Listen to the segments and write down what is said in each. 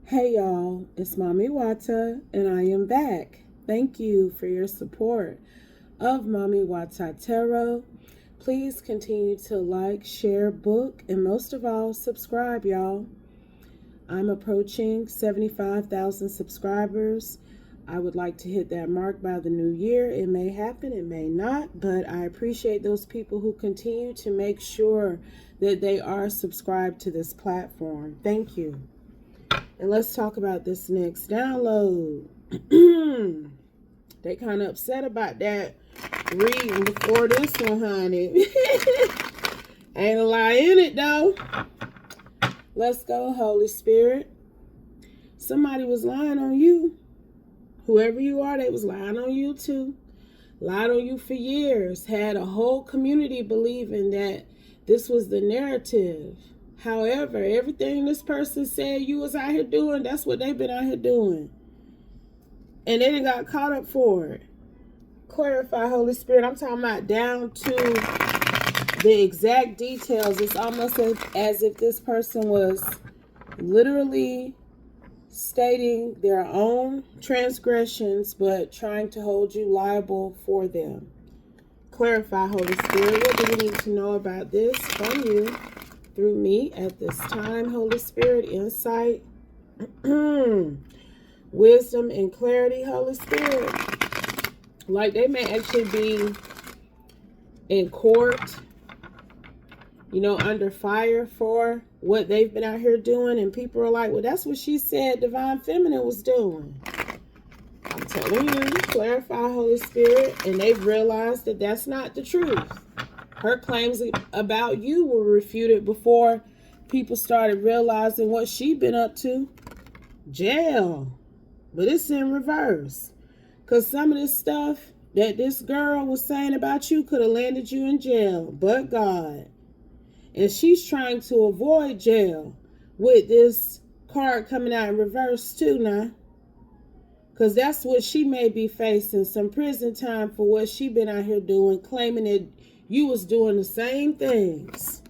Hey y'all, it's Mami Wata and I am back. Thank you for your support of Mami Wata Tarot. Please continue to like, share, book, and most of all, subscribe, y'all. I'm approaching 75,000 subscribers. I would like to hit that mark by the new year. It may happen, it may not, but I appreciate those people who continue to make sure that they are subscribed to this platform. Thank you. And let's talk about this next download. They kind of upset about that reading before this one, honey. Ain't a lie in it, though. Let's go, Holy Spirit. Somebody was lying on you. Whoever you are, they was lying on you too. Lied on you for years. Had a whole community believing that this was the narrative. However, everything this person said you was out here doing, that's what they've been out here doing. And they done got caught up for it. Clarify, Holy Spirit. I'm talking about down to the exact details. It's almost as if this person was literally stating their own transgressions, but trying to hold you liable for them. Clarify, Holy Spirit. What do we need to know about this from you through me at this time, Holy Spirit? Insight, wisdom, and clarity, Holy Spirit. Like they may actually be in court, under fire for what they've been out here doing. And people are like, well, that's what she said Divine Feminine was doing. I'm telling you, clarify, Holy Spirit. And they've realized that that's not the truth. Her claims about you were refuted before people started realizing what she'd been up to. Jail. But it's in reverse. Because some of this stuff that this girl was saying about you could have landed you in jail. But God. And she's trying to avoid jail with this card coming out in reverse too now. Because that's what she may be facing. Some prison time for what she been out here doing. Claiming that you was doing the same things.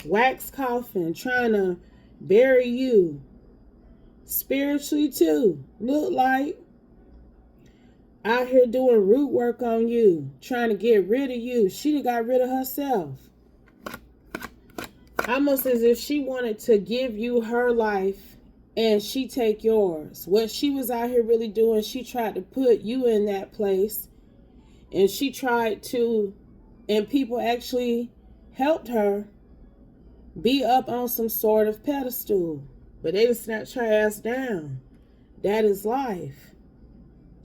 Wax coffin. Trying to bury you. Spiritually too. Look like. Out here doing root work on you. Trying to get rid of you. She done got rid of herself. Almost as if she wanted to give you her life and she take yours. What she was out here really doing, she tried to put you in that place. And she tried to, and people actually helped her be up on some sort of pedestal. But they just snatched her ass down. That is life.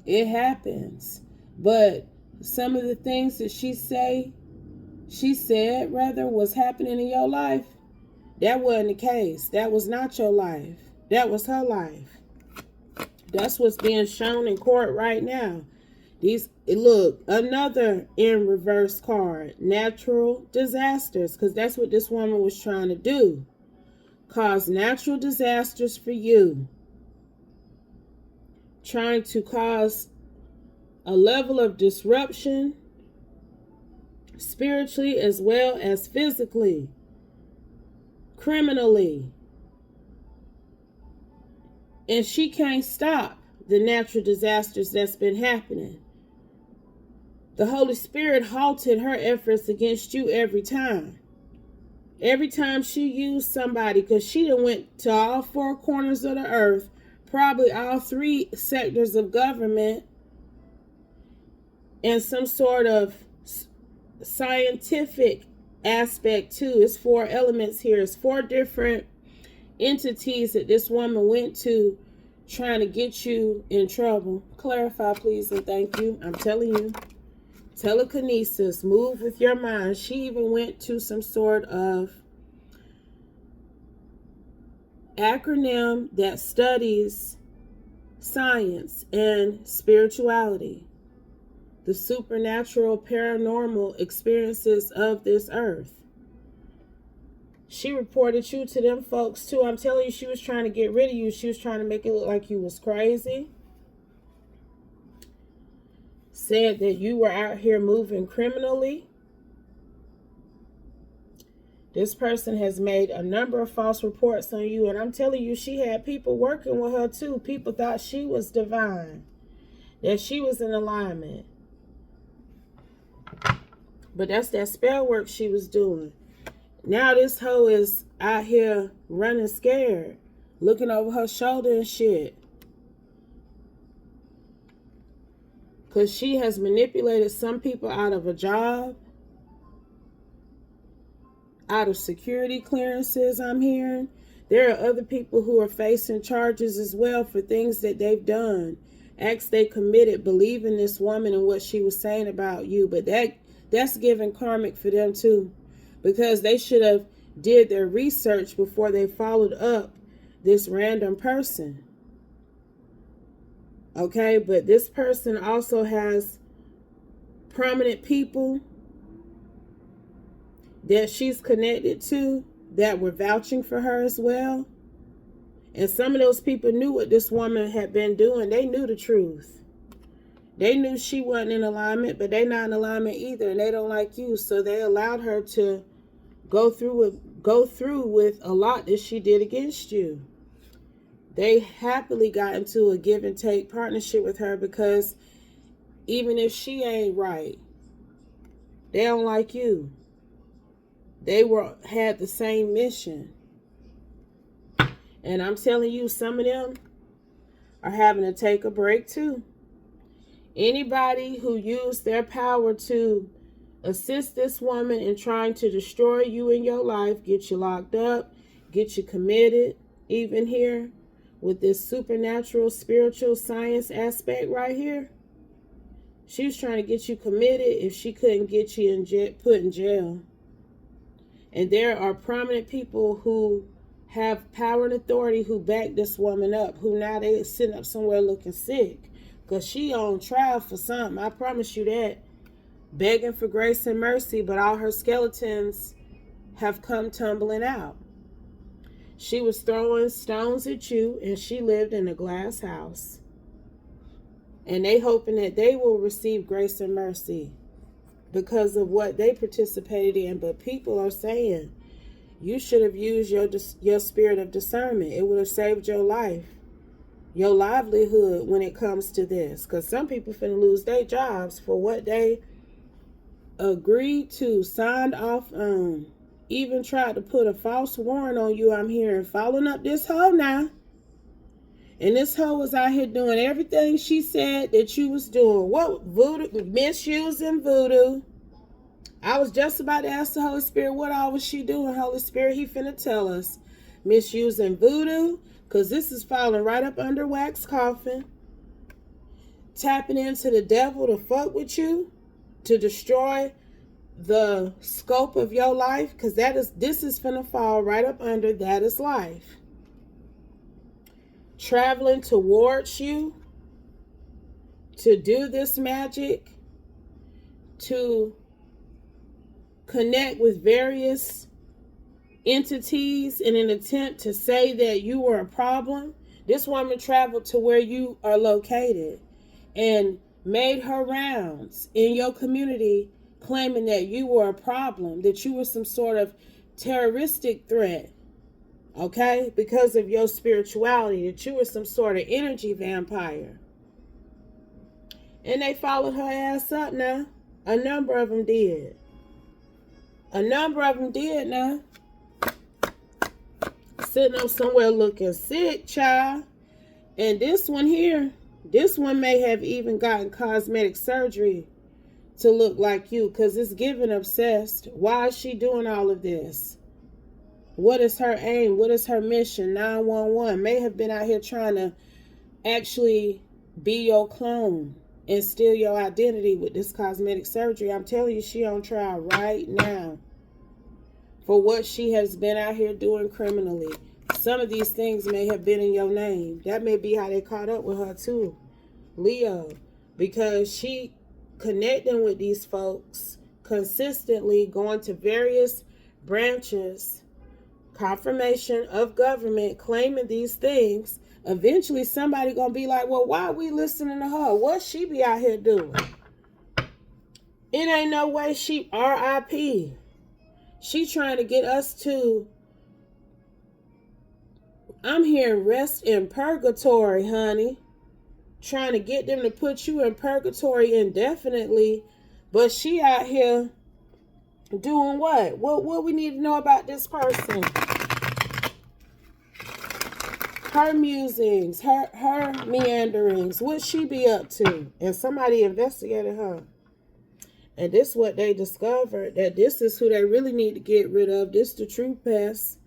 It happens. But some of the things that she said was happening in your life, that wasn't the case. That was not your life. That was her life. That's what's being shown in court right now. Look, another in reverse card. Natural disasters, because that's what this woman was trying to do. Cause natural disasters for you. Trying to cause a level of disruption spiritually as well as physically, criminally. And she can't stop the natural disasters that's been happening. The Holy Spirit halted her efforts against you every time. Every time she used somebody, because she done went to all four corners of the earth, probably all three sectors of government, and some sort of scientific aspect too. It's four elements here. It's four different entities that this woman went to trying to get you in trouble. Clarify, please, and thank you. I'm telling you. Telekinesis. Move with your mind. She even went to some sort of acronym that studies science and spirituality. The supernatural, paranormal experiences of this earth. She reported you to them folks too. I'm telling you, she was trying to get rid of you. She was trying to make it look like you was crazy. Said that you were out here moving criminally. This person has made a number of false reports on you. And I'm telling you, she had people working with her too. People thought she was divine, that she was in alignment. But that's that spell work she was doing. Now this hoe is out here running scared, looking over her shoulder and shit. Because she has manipulated some people out of a job, out of security clearances, I'm hearing. There are other people who are facing charges as well for things that they've done. Acts they committed, believing this woman and what she was saying about you. But that's giving karmic for them too. Because they should have did their research before they followed up this random person. Okay, but this person also has prominent people that she's connected to that were vouching for her as well. And some of those people knew what this woman had been doing. They knew the truth. They knew she wasn't in alignment, but they not in alignment either, and they don't like you. So they allowed her to go through with a lot that she did against you. They happily got into a give and take partnership with her because even if she ain't right, they don't like you. They had the same mission. And I'm telling you, some of them are having to take a break too. Anybody who used their power to assist this woman in trying to destroy you in your life, get you locked up, get you committed, even here with this supernatural, spiritual science aspect right here. She was trying to get you committed if she couldn't get you put in jail. And there are prominent people who have power and authority who back this woman up, who now they sitting up somewhere looking sick. Because she on trial for something, I promise you that. Begging for grace and mercy, but all her skeletons have come tumbling out. She was throwing stones at you, and she lived in a glass house. And they hoping that they will receive grace and mercy because of what they participated in. But people are saying, you should have used your spirit of discernment. It would have saved your life, your livelihood when it comes to this. Because some people finna lose their jobs for what they agreed to, signed off on. Even tried to put a false warrant on you, I'm hearing. Following up this hoe now. And this hoe was out here doing everything she said that you was doing. What? Voodoo, misusing voodoo. I was just about to ask the Holy Spirit, what all was she doing? Holy Spirit, he finna tell us. Misusing voodoo, because this is falling right up under wax coffin. Tapping into the devil to fuck with you, to destroy the scope of your life, because this is finna fall right up under that is life. Traveling towards you to do this magic, to connect with various entities in an attempt to say that you were a problem. This woman traveled to where you are located and made her rounds in your community, claiming that you were a problem, that you were some sort of terroristic threat, okay, because of your spirituality, that you were some sort of energy vampire. And they followed her ass up now. A number of them did. A number of them did now. Sitting up somewhere looking sick, child. And this one here, this one may have even gotten cosmetic surgery to look like you, because it's giving obsessed. Why is she doing all of this? What is her aim? What is her mission? 911 may have been out here trying to actually be your clone and steal your identity with this cosmetic surgery. I'm telling you, she on trial right now for what she has been out here doing criminally. Some of these things may have been in your name. That may be how they caught up with her too, Leo, because she connecting with these folks consistently, going to various branches, confirmation of government, claiming these things. Eventually somebody gonna be like, well, why are we listening to her? What she be out here doing? It ain't no way she RIP. She trying to get us to, I'm hearing rest in purgatory, honey. Trying to get them to put you in purgatory indefinitely. But she out here doing what? What we need to know about this person? Her musings, her meanderings, what she be up to. And somebody investigated her. And this is what they discovered, that this is who they really need to get rid of. This is the true pest.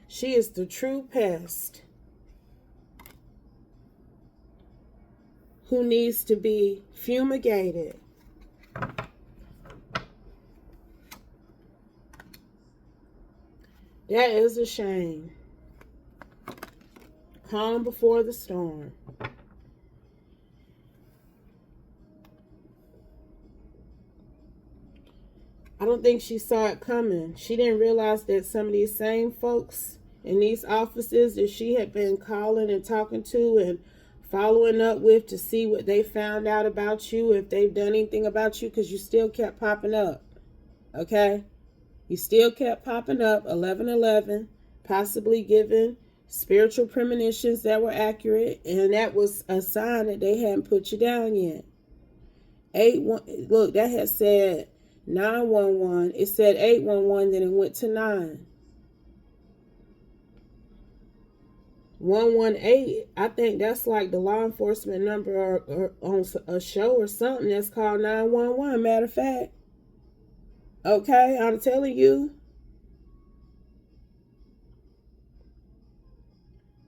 She is the true pest who needs to be fumigated. That is a shame. Calm before the storm. I don't think she saw it coming. She didn't realize that some of these same folks in these offices that she had been calling and talking to and following up with to see what they found out about you, if they've done anything about you, because you still kept popping up. Okay? You still kept popping up, 1111, possibly giving spiritual premonitions that were accurate, and that was a sign that they hadn't put you down yet. 8-1, look, that had said 911. It said 811, then it went to 9. 118, I think that's like the law enforcement number or on a show or something that's called 911, matter of fact. Okay, I'm telling you.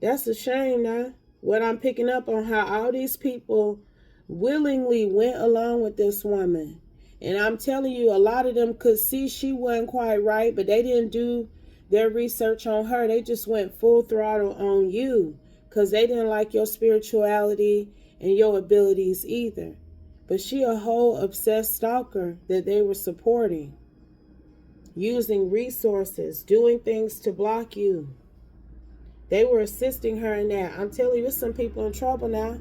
That's a shame now. What I'm picking up on, how all these people willingly went along with this woman. And I'm telling you, a lot of them could see she wasn't quite right, but they didn't do their research on her. They just went full throttle on you because they didn't like your spirituality and your abilities either. But she a whole obsessed stalker that they were supporting, using resources, doing things to block you. They were assisting her in that. I'm telling you, there's some people in trouble now.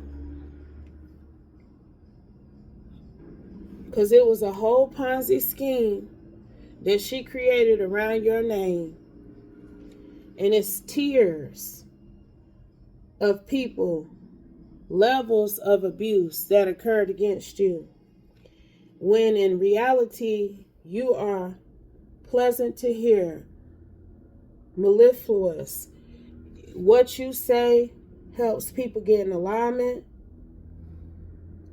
Because it was a whole Ponzi scheme that she created around your name. And it's tiers of people, levels of abuse that occurred against you. When in reality, you are pleasant to hear, mellifluous. What you say helps people get in alignment.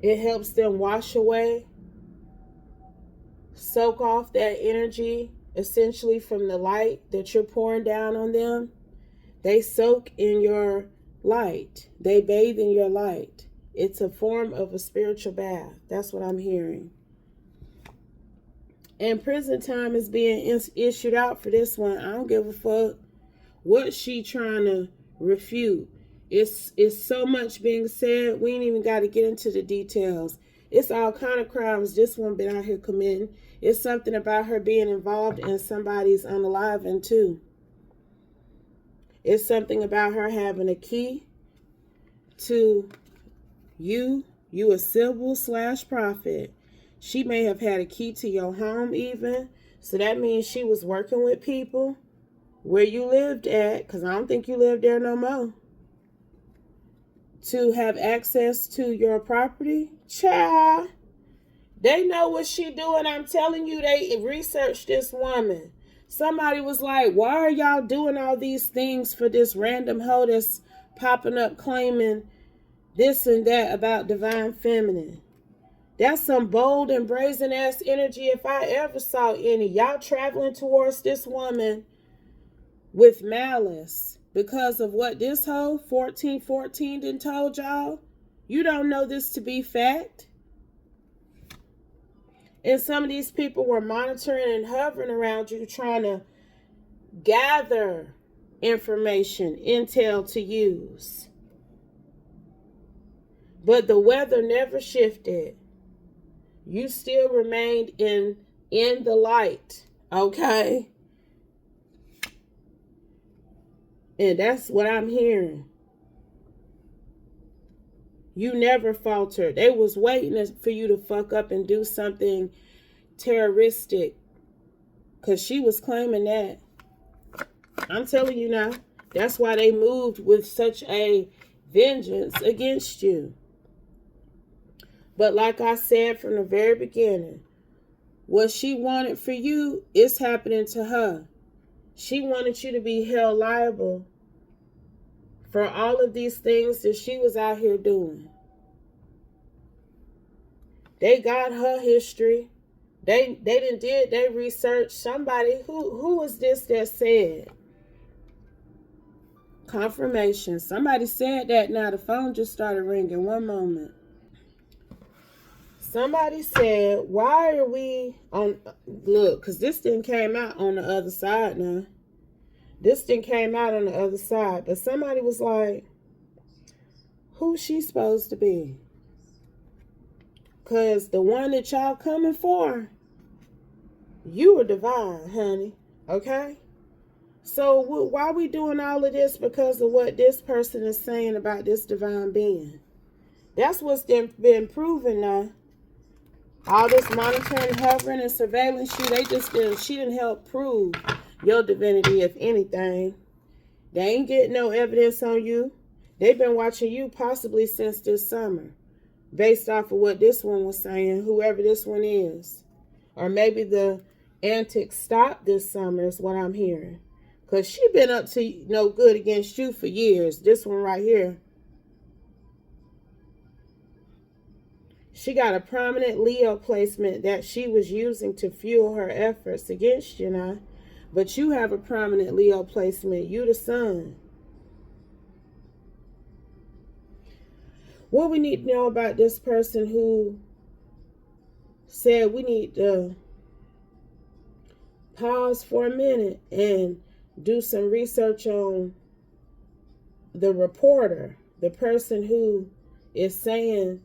It helps them wash away, soak off that energy, essentially from the light that you're pouring down on them. They soak in your light. They bathe in your light. It's a form of a spiritual bath. That's what I'm hearing. And prison time is being issued out for this one. I don't give a fuck what she trying to refute. It's so much being said. We ain't even got to get into the details. It's all kind of crimes this one been out here committing. It's something about her being involved in somebody's unaliving too. It's something about her having a key to you a Sybil/prophet. She may have had a key to your home even. So that means she was working with people where you lived at, because I don't think you live there no more, to have access to your property. Child, they know what she doing. I'm telling you, they researched this woman. Somebody was like, why are y'all doing all these things for this random hoe that's popping up claiming this and that about divine feminine? That's some bold and brazen ass energy if I ever saw any. Y'all traveling towards this woman with malice because of what this hoe 1414 done told y'all. You don't know this to be fact. And some of these people were monitoring and hovering around you, trying to gather information, intel to use. But the weather never shifted. You still remained in the light, okay? And that's what I'm hearing. You never faltered. They was waiting for you to fuck up and do something terroristic Because she was claiming that. I'm telling you now. That's why they moved with such a vengeance against you. But like I said from the very beginning, what she wanted for you is happening to her. She wanted you to be held liable for all of these things that she was out here doing. They got her history. They done did their research. Somebody, who was this that said? Confirmation. Somebody said that. Now the phone just started ringing. One moment. Somebody said, why are we on, look, because this thing came out on the other side now. This thing came out on the other side. But somebody was like, who's she supposed to be? Because the one that y'all coming for, you were divine, honey. Okay? So why are we doing all of this? Because of what this person is saying about this divine being. That's what's been proven now. All this monitoring, hovering, and surveillance, she didn't help prove your divinity, if anything. They ain't getting no evidence on you. They've been watching you possibly since this summer, based off of what this one was saying, whoever this one is. Or maybe the antics stopped this summer is what I'm hearing. Because she been up to no good against you for years. This one right here. She got a prominent Leo placement that she was using to fuel her efforts against you now. But you have a prominent Leo placement. You the sun. What we need to know about this person who said we need to pause for a minute and do some research on the reporter, the person who is saying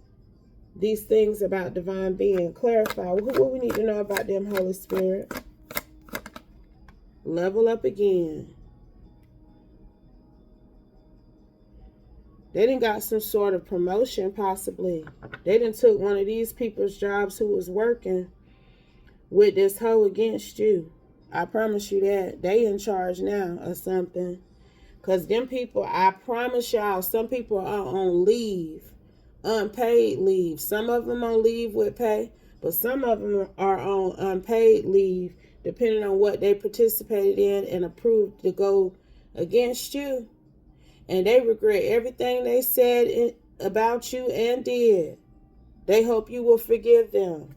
these things about divine being. Clarify what we need to know about them, Holy Spirit. Level up again. They done got some sort of promotion, possibly. They done took one of these people's jobs who was working with this hoe against you. I promise you that. They in charge now or something. Because them people, I promise y'all, some people are on leave. Unpaid leave. Some of them on leave with pay, but some of them are on unpaid leave, depending on what they participated in and approved to go against you. And they regret everything they said about you and did. They hope you will forgive them.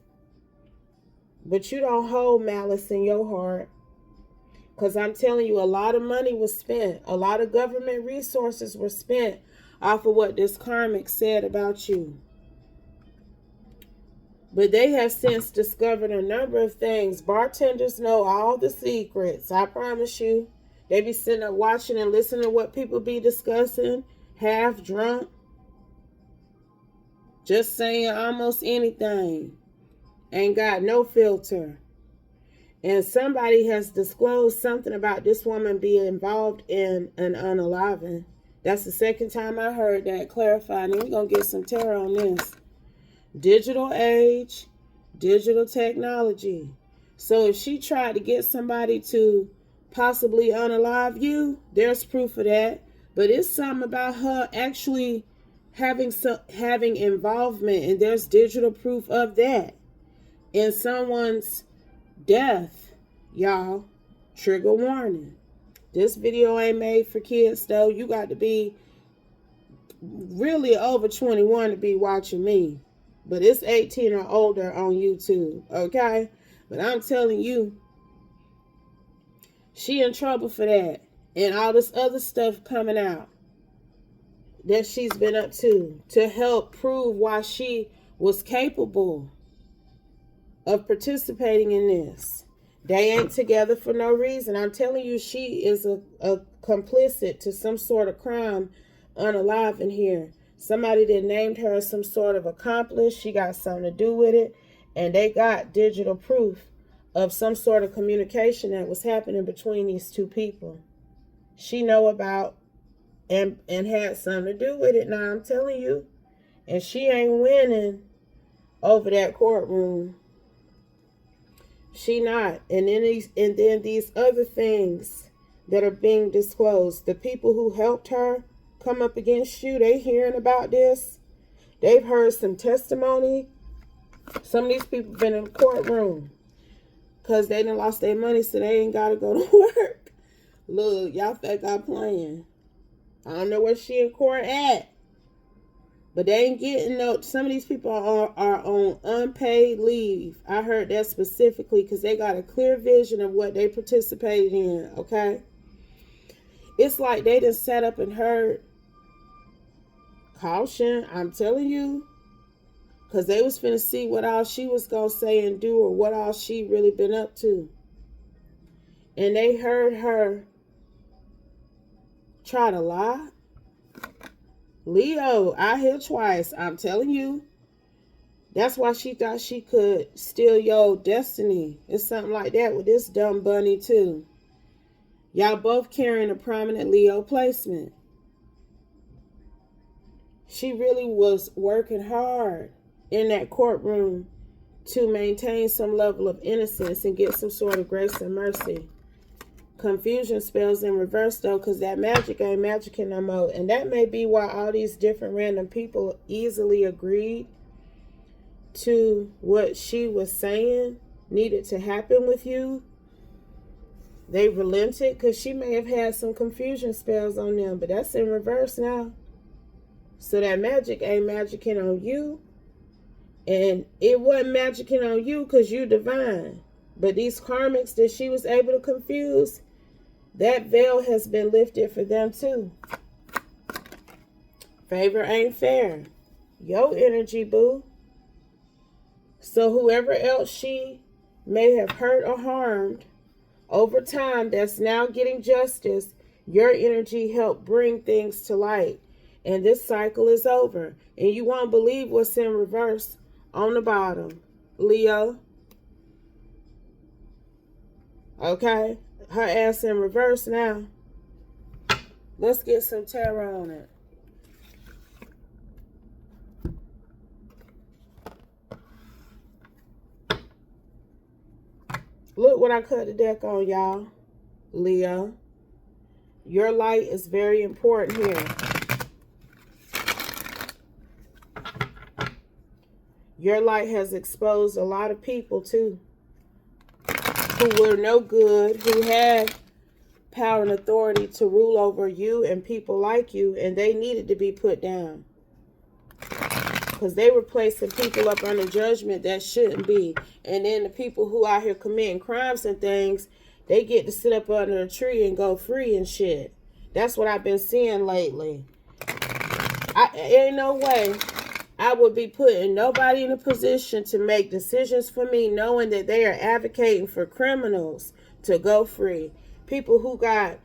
But you don't hold malice in your heart. Because I'm telling you, a lot of money was spent. A lot of government resources were spent off of what this karmic said about you. But they have since discovered a number of things. Bartenders know all the secrets. I promise you. They be sitting up watching and listening to what people be discussing. Half drunk. Just saying almost anything. Ain't got no filter. And somebody has disclosed something about this woman being involved in an unaliving. That's the second time I heard that clarified. And we're going to get some tarot on this. Digital age, digital technology. So if she tried to get somebody to possibly unalive you, there's proof of that. But it's something about her actually having involvement, and there's digital proof of that in someone's death, y'all. Trigger warning. This video ain't made for kids, though. You got to be really over 21 to be watching me. But it's 18 or older on YouTube, okay? But I'm telling you, she in trouble for that. And all this other stuff coming out that she's been up to help prove why she was capable of participating in this. They ain't together for no reason. I'm telling you, she is a complicit to some sort of crime unalive in here. Somebody that named her some sort of accomplice. She got something to do with it. And they got digital proof of some sort of communication that was happening between these two people. She know about and had something to do with it. Now I'm telling you. And she ain't winning over that courtroom. She not. And then these other things that are being disclosed. The people who helped her come up against you, they hearing about this. They've heard some testimony. Some of these people been in the courtroom because they done lost their money, so they ain't got to go to work. Look, y'all think I'm playing. I don't know where she in court at. But they ain't getting no. Some of these people are on unpaid leave. I heard that specifically because they got a clear vision of what they participated in, okay? It's like they done sat up and heard caution, I'm telling you. Because they was finna see what all she was going to say and do or what all she really been up to. And they heard her try to lie. Leo, I hear twice. I'm telling you. That's why she thought she could steal your destiny. It's something like that with this dumb bunny too. Y'all both carrying a prominent Leo placement. She really was working hard in that courtroom to maintain some level of innocence and get some sort of grace and mercy. Confusion spells in reverse though, because that magic ain't magicking no more. And that may be why all these different random people easily agreed to what she was saying needed to happen with you. They relented because she may have had some confusion spells on them, but that's in reverse now. So that magic ain't magicking on you. And it wasn't magicking on you because you divine. But these karmics that she was able to confuse, that veil has been lifted for them too. Favor ain't fair. Your energy, boo. So whoever else she may have hurt or harmed over time that's now getting justice, your energy helped bring things to light. And this cycle is over. And you won't believe what's in reverse on the bottom. Leo. Okay? Her ass in reverse now. Let's get some tarot on it. Look what I cut the deck on, y'all. Leo. Your light is very important here. Your light has exposed a lot of people, too, who were no good, who had power and authority to rule over you and people like you, and they needed to be put down. Because they were placing people up under judgment that shouldn't be. And then the people who out here committing crimes and things, they get to sit up under a tree and go free and shit. That's what I've been seeing lately. Ain't no way I would be putting nobody in a position to make decisions for me knowing that they are advocating for criminals to go free. People who got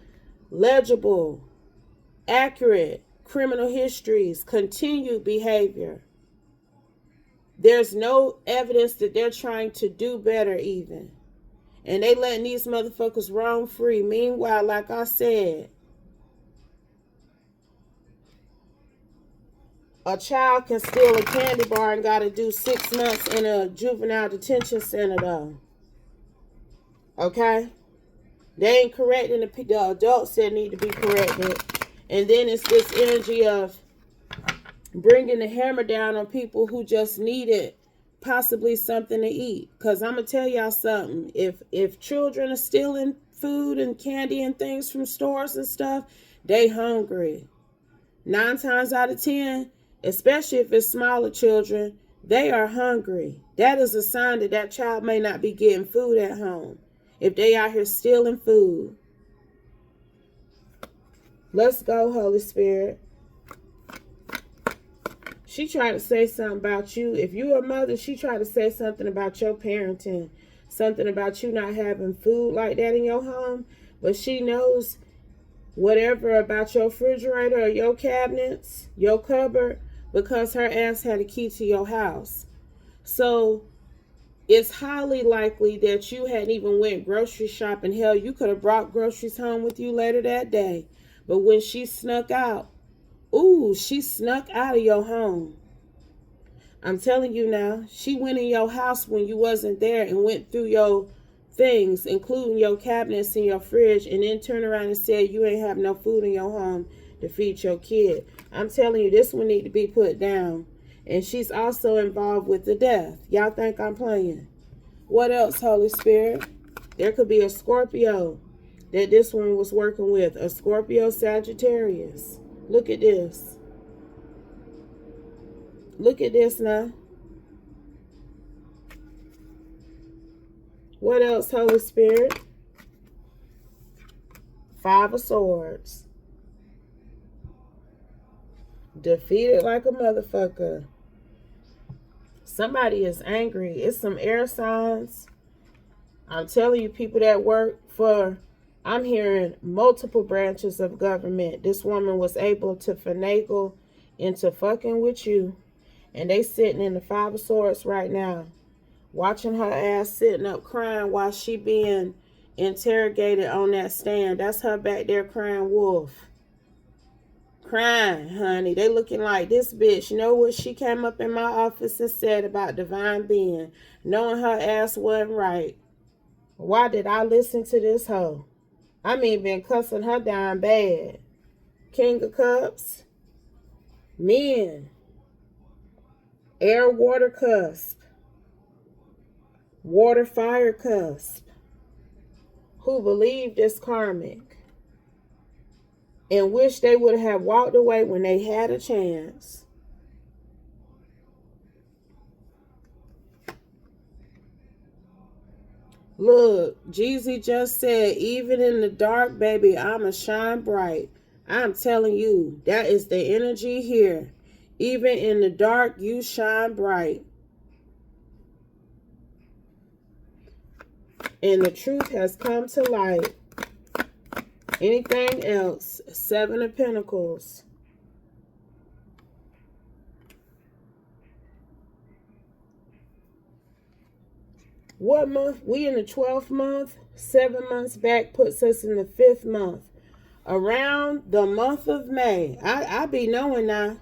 legible, accurate criminal histories, continued behavior. There's no evidence that they're trying to do better even. And they letting these motherfuckers roam free. Meanwhile, like I said, a child can steal a candy bar and got to do 6 months in a juvenile detention center, though. Okay? They ain't correcting the adults that need to be corrected. And then it's this energy of bringing the hammer down on people who just needed possibly something to eat. Because I'm going to tell y'all something. If children are stealing food and candy and things from stores and stuff, they hungry. 9 times out of 10, especially if it's smaller children, they are hungry. That is a sign that that child may not be getting food at home. If they out here stealing food. Let's go, Holy Spirit. She tried to say something about you. If you're a mother, she tried to say something about your parenting. Something about you not having food like that in your home. But she knows whatever about your refrigerator or your cabinets, your cupboard, because her ass had a key to your house. So it's highly likely that you hadn't even went grocery shopping. Hell, you could have brought groceries home with you later that day. But when she snuck out, she snuck out of your home. I'm telling you now, she went in your house when you wasn't there and went through your things, including your cabinets and your fridge, and then turn around and say you ain't have no food in your home to feed your kid. I'm telling you, this one need to be put down. And she's also involved with the death. Y'all think I'm playing? What else, Holy Spirit? There could be a Scorpio that this one was working with. A Scorpio Sagittarius. Look at this. Look at this now. What else, Holy Spirit? Five of Swords. Defeated like a motherfucker. Somebody is angry. It's some air signs. I'm telling you, people that work for, I'm hearing multiple branches of government. This woman was able to finagle into fucking with you. And they sitting in the Five of Swords right now. Watching her ass sitting up crying while she being interrogated on that stand. That's her back there crying wolf. Crying, honey. They looking like this bitch. You know what she came up in my office and said about divine being? Knowing her ass wasn't right. Why did I listen to this hoe? I mean, been cussing her down bad. King of Cups. Men. Air, water cusp. Water, fire cusp. Who believed it's karmic. And wish they would have walked away when they had a chance. Look, Jeezy just said, even in the dark, baby, I'ma shine bright. I'm telling you, that is the energy here. Even in the dark, you shine bright. And the truth has come to light. Anything else? Seven of Pentacles. What month? We in the 12th month. 7 months back puts us in the 5th month. Around the month of May. I be knowing now.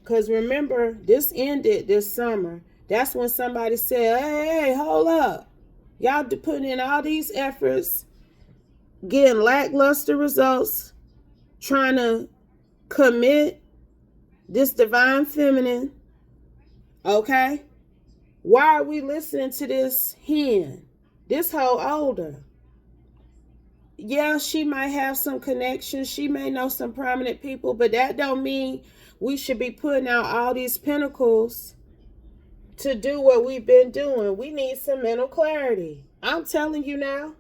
Because remember, this ended this summer. That's when somebody said, hey, hold up. Y'all putting in all these efforts, getting lackluster results, trying to commit this divine feminine. Okay? Why are we listening to this hen? This hoe older. Yeah, she might have some connections. She may know some prominent people, but that don't mean we should be putting out all these pentacles to do what we've been doing. We need some mental clarity. I'm telling you now,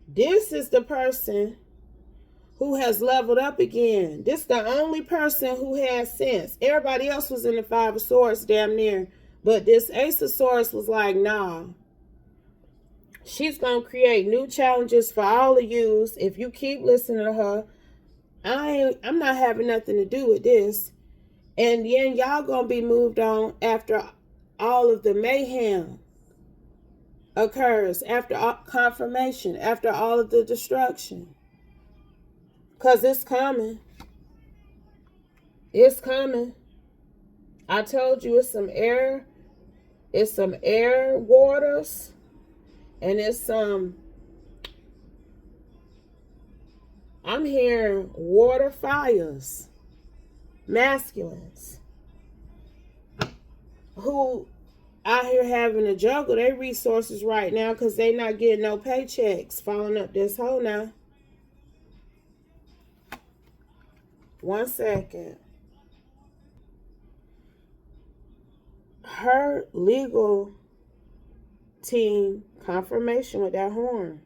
this is the person who has leveled up again. This is the only person who has sense. Everybody else was in the Five of Swords damn near. But this Ace of Swords was like, nah. She's going to create new challenges for all of yous. If you keep listening to her, I'm not having nothing to do with this. And then y'all going to be moved on after all of the mayhem occurs, after confirmation, after all of the destruction. Because it's coming. It's coming. I told you it's some air. It's some air waters. And it's some, I'm hearing water fires. Masculines. Who out here having to juggle their resources right now because they not getting no paychecks. Following up this hole now. 1 second. Her legal team confirmation with that horn.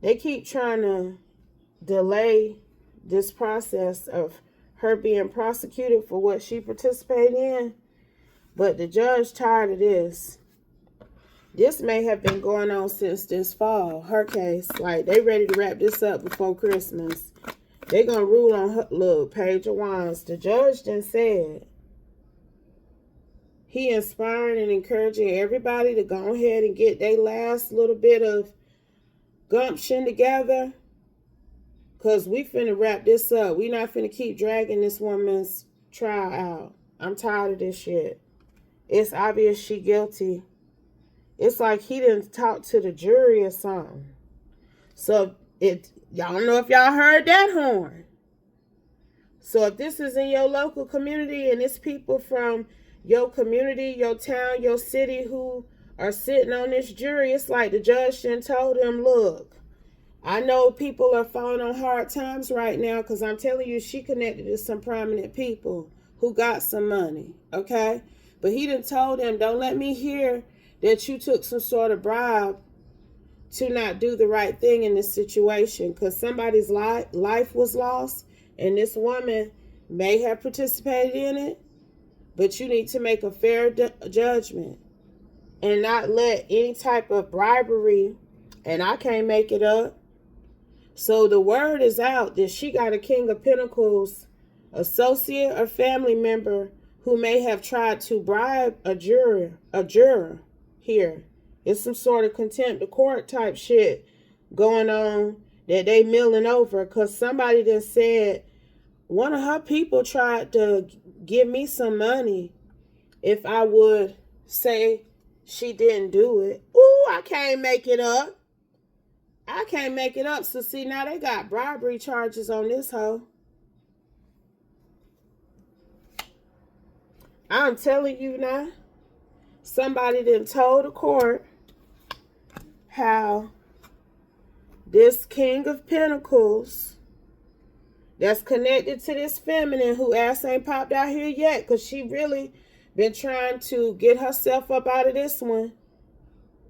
They keep trying to delay this process of her being prosecuted for what she participated in. But the judge tired of this. This may have been going on since this fall. Her case. Like, they ready to wrap this up before Christmas. They gonna rule on her. Look, Page of Wands. The judge then said he inspiring and encouraging everybody to go ahead and get their last little bit of gumption together. Because we finna wrap this up. We not finna keep dragging this woman's trial out. I'm tired of this shit. It's obvious she guilty. It's like he didn't talk to the jury or something. So y'all don't know if y'all heard that horn. So if this is in your local community and it's people from your community, your town, your city who are sitting on this jury, it's like the judge done told them, look, I know people are falling on hard times right now because I'm telling you, she connected to some prominent people who got some money, okay? But he done told them, don't let me hear that you took some sort of bribe to not do the right thing in this situation, because somebody's life was lost and this woman may have participated in it, but you need to make a fair judgment and not let any type of bribery, and I can't make it up. So the word is out that she got a King of Pentacles associate or family member who may have tried to bribe a juror here. It's some sort of contempt of court type shit going on that they milling over, because somebody done said one of her people tried to give me some money if I would say she didn't do it. Ooh, I can't make it up. I can't make it up. So see, now they got bribery charges on this hoe. I'm telling you now, somebody done told the court how this King of Pentacles that's connected to this feminine who ass ain't popped out here yet, because she really been trying to get herself up out of this one,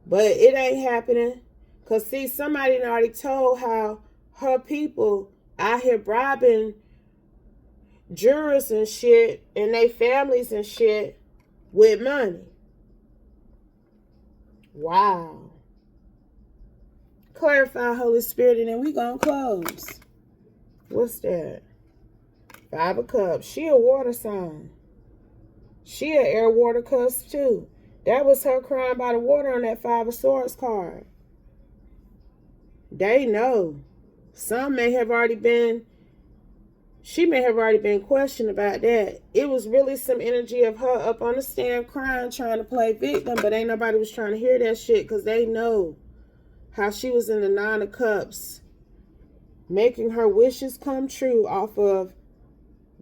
but it ain't happening. Because see, somebody already told how her people out here bribing jurors and shit and they families and shit with money. Wow. Clarify, Holy Spirit, and then we gonna close. What's that? 5 of Cups. She a water sign. She a air water cuss too. That was her crying by the water on that 5 of Swords card. They know. Some may have already been, she may have already been questioned about that. It was really some energy of her up on the stand crying, trying to play victim, but ain't nobody was trying to hear that shit, because they know how she was in the 9 of Cups, making her wishes come true off of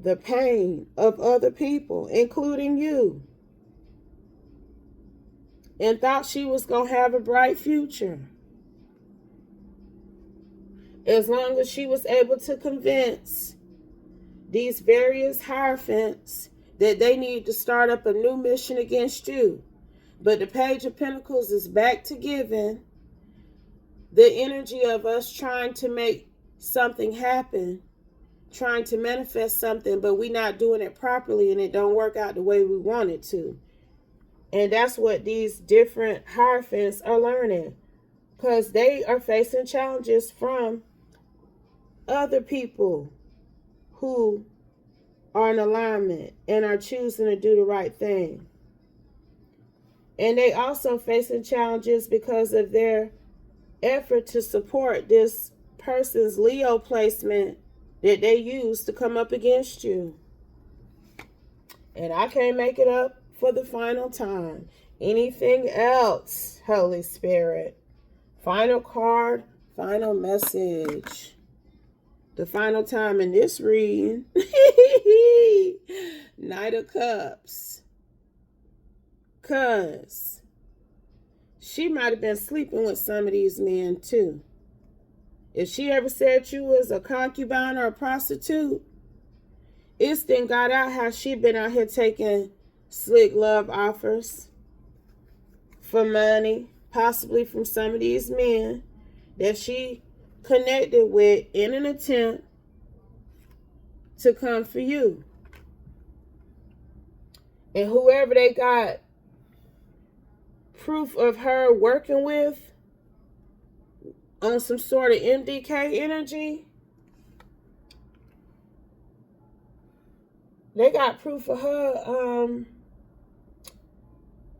the pain of other people, including you, and thought she was going to have a bright future. As long as she was able to convince these various hierophants that they need to start up a new mission against you. But the Page of Pentacles is back to giving the energy of us trying to make something happen, trying to manifest something, but we not doing it properly and it don't work out the way we want it to. And that's what these different hierophants are learning, because they are facing challenges from other people who are in alignment and are choosing to do the right thing. And they also facing challenges because of their effort to support this person's Leo placement that they use to come up against you. And I can't make it up for the final time. Anything else, Holy Spirit? Final card, final message. The final time in this reading. Knight of Cups. Because she might have been sleeping with some of these men too. If she ever said you was a concubine or a prostitute, it's then got out how she been out here taking slick love offers for money, possibly from some of these men that she connected with in an attempt to come for you. And whoever they got proof of her working with on some sort of MDK energy, they got proof of her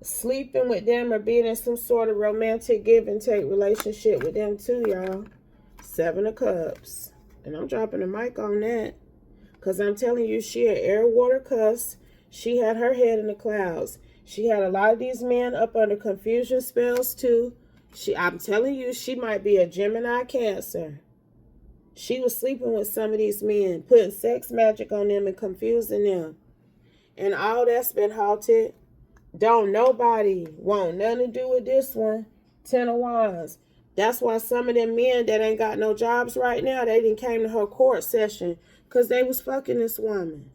sleeping with them or being in some sort of romantic give and take relationship with them too, y'all. 7 of Cups. And I'm dropping the mic on that, because I'm telling you, she an air water cuss. She had her head in the clouds. She had a lot of these men up under confusion spells too. I'm telling you, she might be a Gemini Cancer. She was sleeping with some of these men, putting sex magic on them and confusing them. And all that's been halted. Don't nobody want nothing to do with this one. 10 of Wands. That's why some of them men that ain't got no jobs right now, they didn't came to her court session because they was fucking this woman.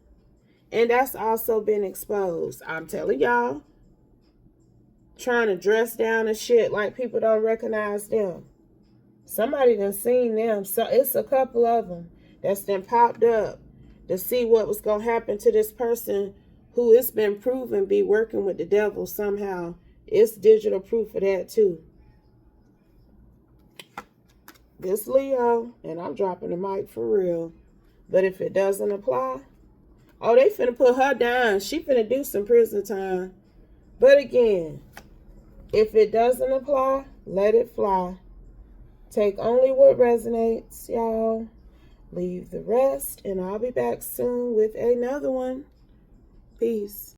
And that's also been exposed. I'm telling y'all. Trying to dress down and shit like people don't recognize them. Somebody done seen them. So it's a couple of them that's then popped up to see what was going to happen to this person who it's been proven be working with the devil somehow. It's digital proof of that too. This Leo, and I'm dropping the mic for real. But if it doesn't apply, oh, they finna put her down. She finna do some prison time. But again, if it doesn't apply, let it fly. Take only what resonates, y'all. Leave the rest, and I'll be back soon with another one. Peace.